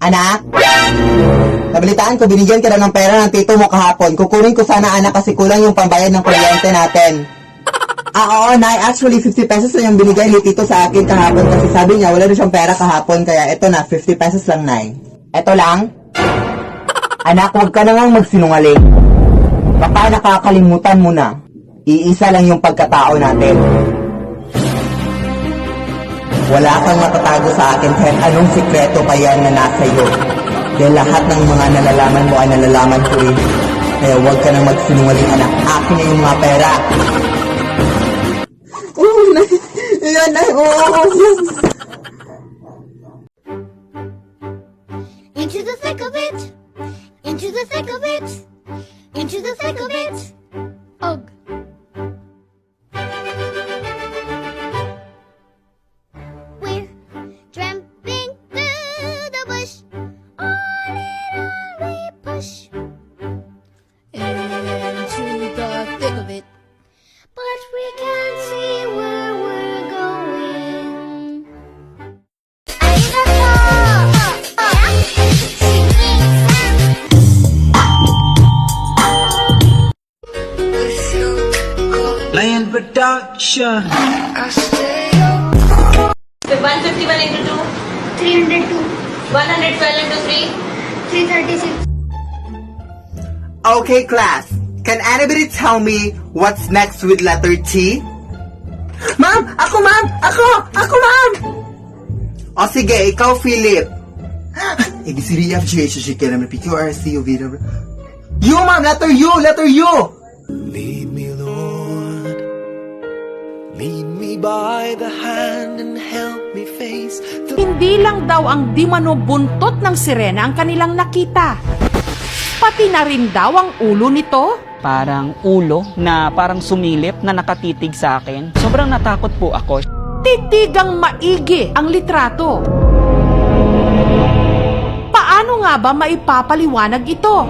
Anak? Nabalitaan ko, binigyan ka na ng pera ng tito mo kahapon. Kukunin ko sana, anak, kasi kulang yung pambayad ng kuryente natin. Oo, Nay. Actually, 50 pesos na yung binigay ni tito sa akin kahapon kasi sabi niya, wala na siyang pera kahapon. Kaya ito na, 50 pesos lang, Nay. Ito lang? Anak, huwag ka na ngang magsinungaling. Baka nakakalimutan mo na. Iisa lang yung pagkatao natin. Wala kang matatago sa akin kahit anong sikreto pa yan na nasa iyo. Dahil lahat ng mga nalalaman mo ay nalalaman ko rin. Kaya huwag ka nang magsinungaling, anak. Akin na yung mga pera. Yan ay, Into the thick of it. Into the thick of it. Into the thick of it. Ugh. We're tramping through the bush. On and on we push. Into the thick of it. But we can't see where we're going. I don't Lion Production. 151 into 2, 302, 112 into 3. 336. Okay, class. Can anybody tell me what's next with letter T? Ma'am! Ako, ma'am! Ako, ma'am! O sige, ikaw, Philip. A, B, C, D, E, F, G, H, I, J, K, L, M, N, P, Q, R, S, T, U, V, W. You, ma'am! Letter U! Letter U! Lead me, Lord. Lead me by the hand and help me face the... Hindi lang daw ang di manubuntot ng sirena ang kanilang nakita. Pati na rin daw ang ulo nito. Parang ulo na parang sumilip na nakatitig sa akin. Sobrang natakot po ako. Titigang maigi ang litrato. Paano nga ba maipapaliwanag ito?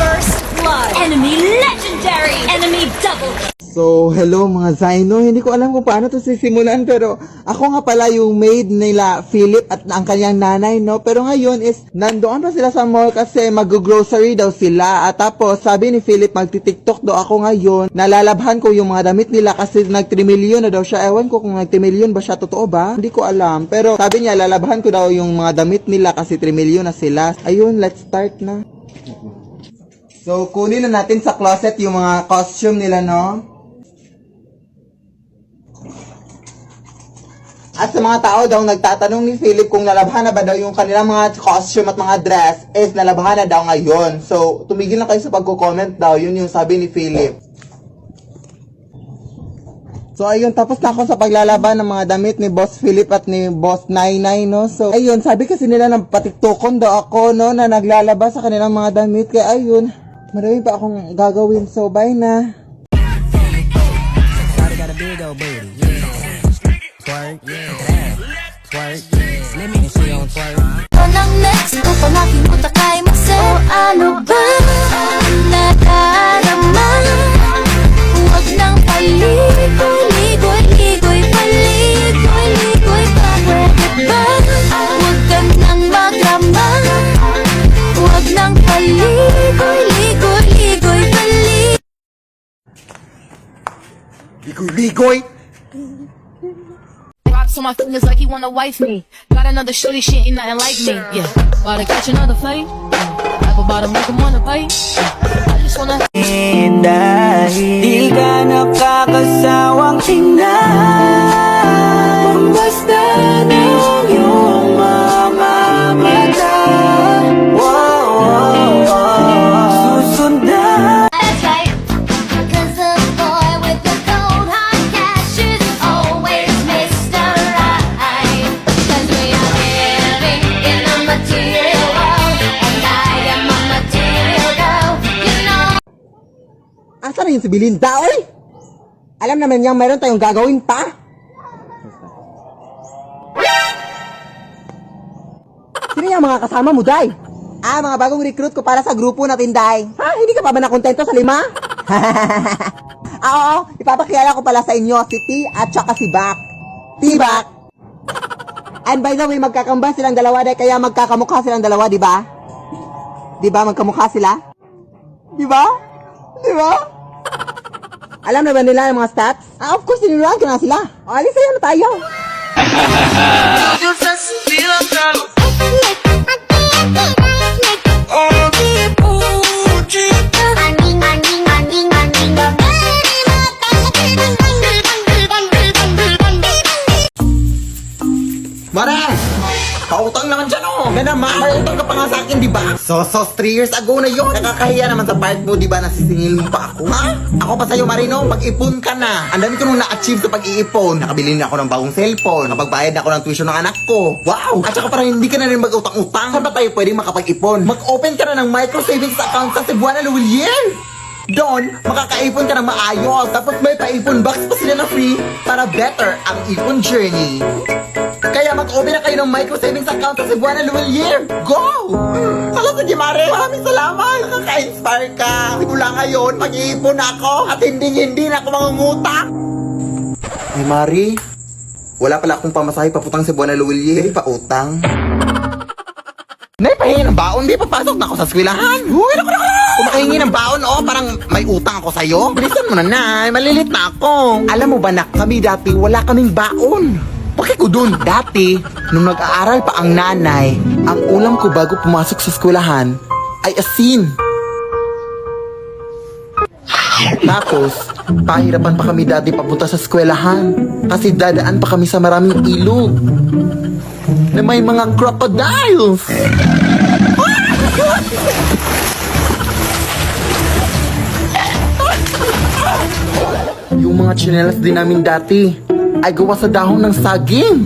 First blood. Enemy legendary. Enemy double. So, hello mga Zaino. Hindi ko alam kung paano to sisimulan, pero ako nga pala yung maid nila Philip at ang kanyang nanay, no? Pero ngayon is, nandoon pa sila sa mall kasi mag-grocery daw sila. At tapos, sabi ni Philip, magti-tiktok daw ako ngayon. Nalalabhan ko yung mga damit nila kasi nag-3 million na daw siya. Ewan ko kung nag-3 million ba siya, totoo ba? Hindi ko alam. Pero sabi niya, lalabhan ko daw yung mga damit nila kasi 3 million na sila. Ayun, let's start na. So, kunin na natin sa closet yung mga costume nila, no? At sa mga tao daw nagtatanong ni Philip kung nalabhan na ba daw yung kanilang mga costume at mga dress, is nalabhan na daw ngayon. So, tumigil na kayo sa pagko-comment daw. Yun yung sabi ni Philip. So, ayun, tapos na ako sa paglalaban ng mga damit ni Boss Philip at ni Boss Nainay, no? So, ayun, sabi kasi nila na patiktokon daw ako, no, na naglalaba sa kanilang mga damit. Kaya, ayun, marami pa akong gagawin. So, bye na. Got a big old booty, yeah. Twerk, yeah, twerk, yeah. Let me see on twerk. Nang next ko palaking utakay mase. O ano ba ang nadarama? Huwag nang paligoy-ligoy, ligoy, paligoy-ligoy pa. Pwede ba? Huwag ka nang magrama. Huwag nang paligoy-ligoy, ligoy, paligoy. Ligoy-ligoy! Rocks on my fingers like he wanna wife me. Got another shorty, she ain't nothing like me. Yeah, about to catch another fight. Apple bottom make him wanna bite. I just wanna. Dahil di ka nakakasawang tingnan, basta ng iyong mga mata. Wow, wow, wow. Susundan. That's right, 'cause the boy with the cold hard cash is always Mr. Right. 'Cause we are living in a material world, and I am a material girl, you know. Asa na yung si Belinda, oy? Alam naman niyang mayroon tayong gagawin pa. Sino yung mga kasama mo, Day? Mga bagong recruit ko para sa grupo na Tinday. Hindi ka pa ba nakontento sa 5? Oo, ipapakilala ko pala sa inyo si T at saka si Bak. T-Bak. And by the way, magkakamba silang dalawa dahil kaya magkakamukha silang dalawa, di ba? Di ba magkamukha sila? Di ba? Di ba? Alam na ba nila yung mga stats? Of course, sinuruan ko na sila. O, alis sa'yo na tayo. Mara! Pautang naman dyan, oh! Ganda, may utang ka pa nga sa akin, di ba? So, 3 years ago na yun. Nakakahiya naman sa part mo, di ba, nasisingil mo pa ako. Ha? Ako pa sa'yo, Marino, mag-ipon ka na. Ang dami ko nung na-achieve sa pag-iipon. Nakabili na ako ng bagong cellphone. Nakapagbayad na ako ng tuition ng anak ko. Wow! At saka parang hindi ka na rin mag-utang-utang. Saan ba tayo pwedeng makapag-ipon? Mag-open ka na ng micro savings account sa Cebuana Luwilier. Doon, makakaipon ka ng maayos. Tapos may pa-ipon box pa sila na free para better ang ipon journey. Kaya mag-open na kayo ng micro savings account sa Cebuana Luwilier. Go! Sige, Mare. Maraming salamat. Nakaka-inspire ka. Simula ngayon, mag-iipon ako at hindi na ako mangungutang. Ay, Mari. Wala pala akong pamasahe papuntang Cebuana Luwilier. Hindi pa utang. Nay, pahingi ng baon. Di papasok na ako sa eskwelahan. Uy, naku. Kung makahingi ng baon, parang may utang ako sa'yo. Bilisan mo na, Nay. Malilit na ako. Alam mo ba, nak, kami dati wala kaming baon. Bakit ko dun? Dati, nung nag-aaral pa ang nanay, ang ulam ko bago pumasok sa eskwelahan ay asin. Tapos, pahirapan pa kami dati papunta sa eskwelahan kasi dadaan pa kami sa maraming ilog na may mga crocodiles. Yung mga tsinelas din namin dati ay gawa sa dahon ng saging.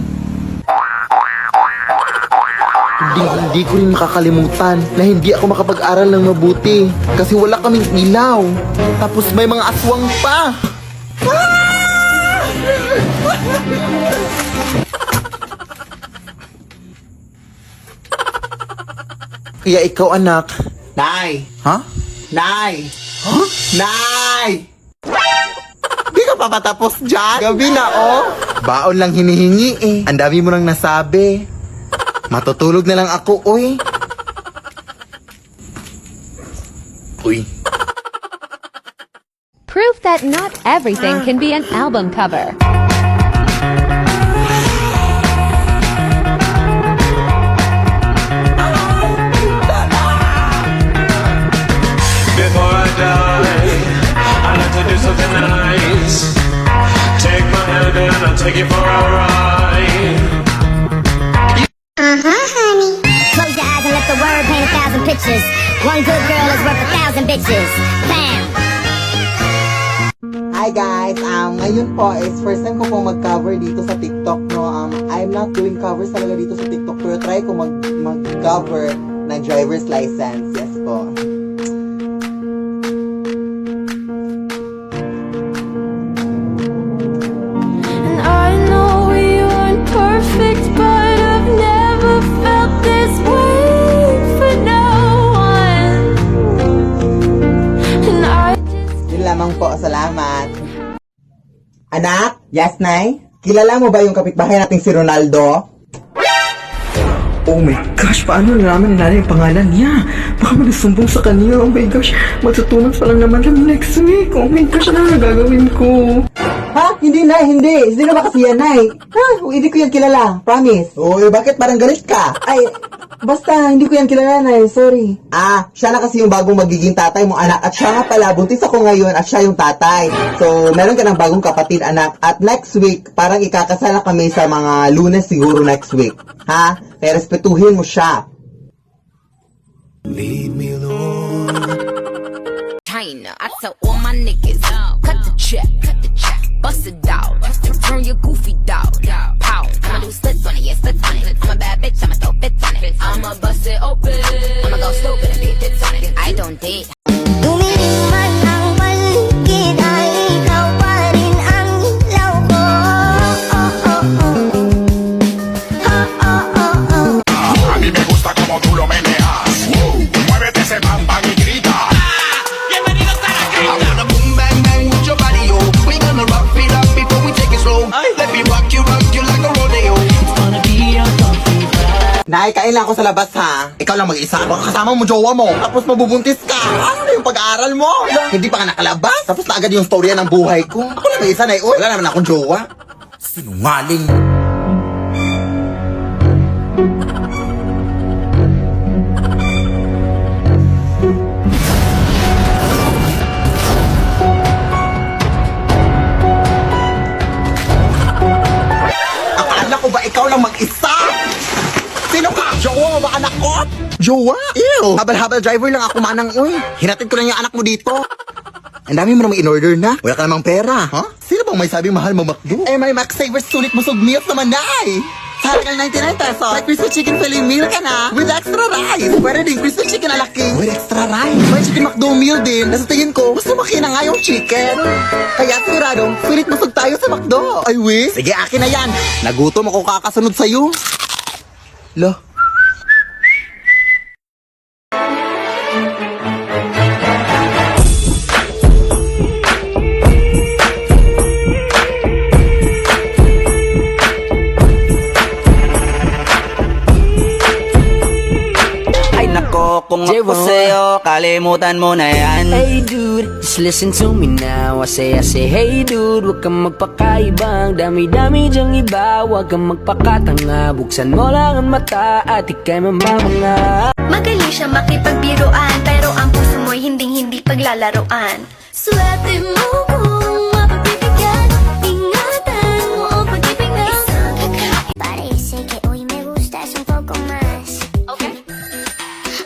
Hindi ko rin makakalimutan na hindi ako makapag-aral ng mabuti kasi wala kaming ilaw. Tapos may mga aswang pa. Kaya ikaw, anak. Nay! Ha? Nay! Huh? Nay! Di ka pa patapos dyan? Gabi na, oh! Baon lang hinihingi eh. Ang dami mo nang nasabi. Matutulog na lang ako, oy. Uy. Proof that not everything can be an album cover. Before I die, I'd like to do something nice. Take my hand and I'll take you for a ride. Honey. Close your eyes and let the word paint 1,000 pictures. One good girl is worth 1,000 bitches. Bam! Hi guys, ngayon po is first time ko pong mag-cover dito sa TikTok, no. I'm not doing covers talaga dito sa TikTok, pero try ko mag-cover ng driver's license. Yes po. And I know we weren't perfect, but I've never felt this way for no one. And I just Yun lamang po, salamat. Anak? Yes, Nay? Kilala mo ba yung kapitbahay nating si Ronaldo? Oh my gosh, paano nalaman nila yung pangalan niya? Baka magsumbong sa kanya. Oh my gosh, matutunan pa lang naman kami next week. Oh my gosh, ano na gagawin ko? Ha? Hindi, Nay, hindi. Sino ba kasi yan, Nay? Ha? Hindi ko yan kilala. Promise. Uy, bakit parang galit ka? Ay, basta, hindi ko yan kilala, Nay. Sorry. Siya na kasi yung bagong magiging tatay mo, anak. At siya nga pala, buntis ako ngayon at siya yung tatay. So, meron ka ng bagong kapatid, anak. At next week, parang ikakasala kami sa mga Lunes siguro next week. Ha? Kaya respetuhin mo siya. Leave me alone. China, I tell all my niggas, cut the check, bust it out, turn your goofy dog, pow, I'ma do splits on it, yeah, splits on it, I'm a bad bitch, I'ma throw fits on it, I'ma bust it open, I'ma go stupid and leave fits on it, I don't date. Tumiling man ang paligid ay ikaw pa rin ang ilaw ko. A mí me gusta como tú lo meneas. Nay, kain lang ako sa labas ha. Ikaw lang mag-isa. Baka kasama mo jowa mo. Tapos mabubuntis ka. Ano na yung pag-aaral mo? Hindi pa ka nakalabas. Tapos na agad yung storya ng buhay ko. Ako lang mag-isa, Nay. Uy, wala naman akong jowa. Sinungaling. Akala ko ba ikaw lang mag-isa? Sino ka? Jowa mo ba anak ko? Jowa? Ew! Habal-habal driver lang ako manang, uy. Hinatid ko lang yung anak mo dito. Ang dami mo namang in-order na. Wala ka namang pera, ha? Sino bang may sabing mahal mo McDo? Eh, may Max Savers sulit busog meals naman na eh. Sa halagang 99 pesos, may crispy chicken fillet meal ka na with extra rice. Pwede din crispy chicken na laki with extra rice. May chicken McDo meal din. Nasa tingin ko, mas lumaki na nga yung chicken. Kaya siguradong, sulit busog tayo sa McDo. Ay, we? Sige, akin na yan. Nagutom ako kakasunod sa'yo. Lo. Ay nako, kung ako sa'yo, kalimutan mo na yan. Hey dude, just listen to me now. I say, hey dude, huwag kang magpakaibang. Dami-dami dyang iba, huwag kang magpakatanga. Buksan mo lang ang mata at ika'y mamamanga. Magaling siya makipagbiruan, pero ang puso mo'y hinding-hindi paglalaroan. Swerte mo kung mapagbibigyan, ingatan mo ang pag-ibig na isang kakain. Parece que hoy me gustas un poco más. Okay.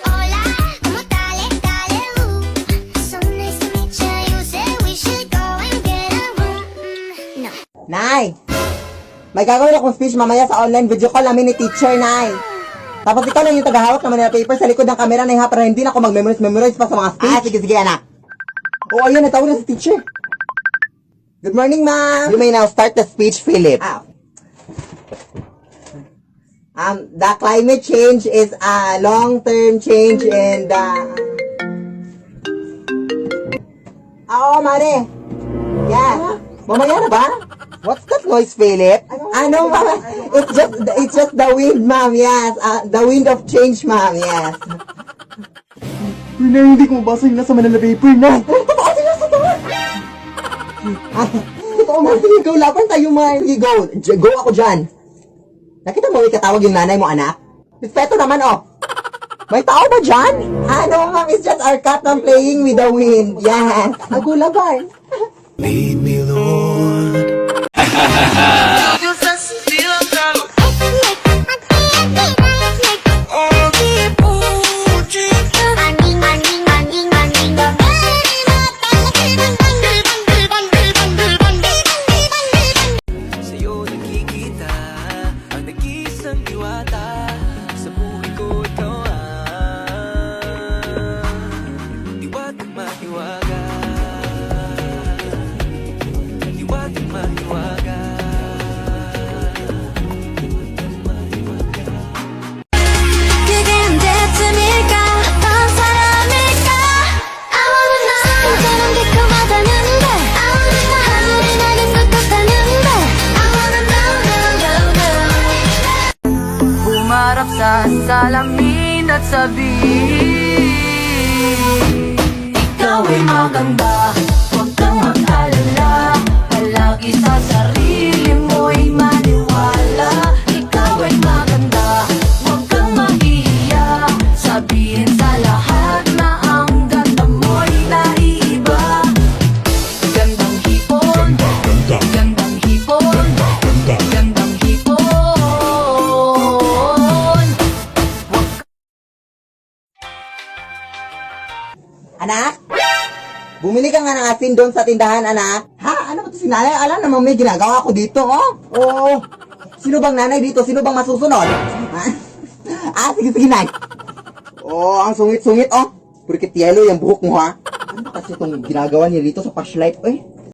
Hola, como tal, dale, So nice to meet you, you say we should go and get a room. No. Nay! May gagawin akong speech mamaya sa online video call namin ni teacher, Nay. Tapos ikaw lang yung tagahawak naman ng paper sa likod ng camera, Nay, ha? Para hindi na ako mag-memorize pa sa mga speech. Sige, anak. Oo, ayun, natawag na si teacher. Good morning, ma'am. You may now start the speech, Philip. The climate change is a long-term change and Oo, Mare. Yeah. Mamaya na ba? What's that noise, Philip? Ano, ma'am? It's just the wind, ma'am. Yes. The wind of change, ma'am. Yes. Nay, hindi ko mabasa yung nasa Manila paper, Nay. Totoo sila sa to. Totoo, ma'am. Sige, go. Laban tayo, ma'am. Sige, go. Go ako dyan. Nakita mo, ikatawag yung nanay mo, anak? Respeto naman, oh. May tao ba dyan? Ano, ma'am? It's just our cat na playing with the wind. Yes. Ako laban. Lead me, Lord. Sa'yo nakikita ang nag-iisang diwata. Sa buhay ko ikaw diwatang mahiwaga. Diwatang mahiwaga. 그게 언제쯤일까 어떤 사람일까 I wanna know 이처럼 달콤하다는데 I wanna know 하늘이 나는 것 같다는데 I wanna know Humarap sa salamin at sabihin Ikaw ay maganda, huwag kang mag-alala Palagi sa sarili mo'y maniwala Ikaw ay maganda, huwag kang mag-iiyak Sabihin sa lahat na ang ganda mo'y naiiba Gandang hipon, gandang hipon, gandang hipon Anak? Bumili ka nga ng asin doon sa tindahan, anak. Ha? Ano ba ito si nanay? Alam naman may ginagawa ko dito, oh. Oo. Sino bang nanay dito? Sino bang masusunod? Ha? Sige, nay. Oh, ang sungit-sungit, oh. Purkit yellow yung buhok mo, ha? Ano ba kasi itong ginagawa niya dito sa flashlight, eh?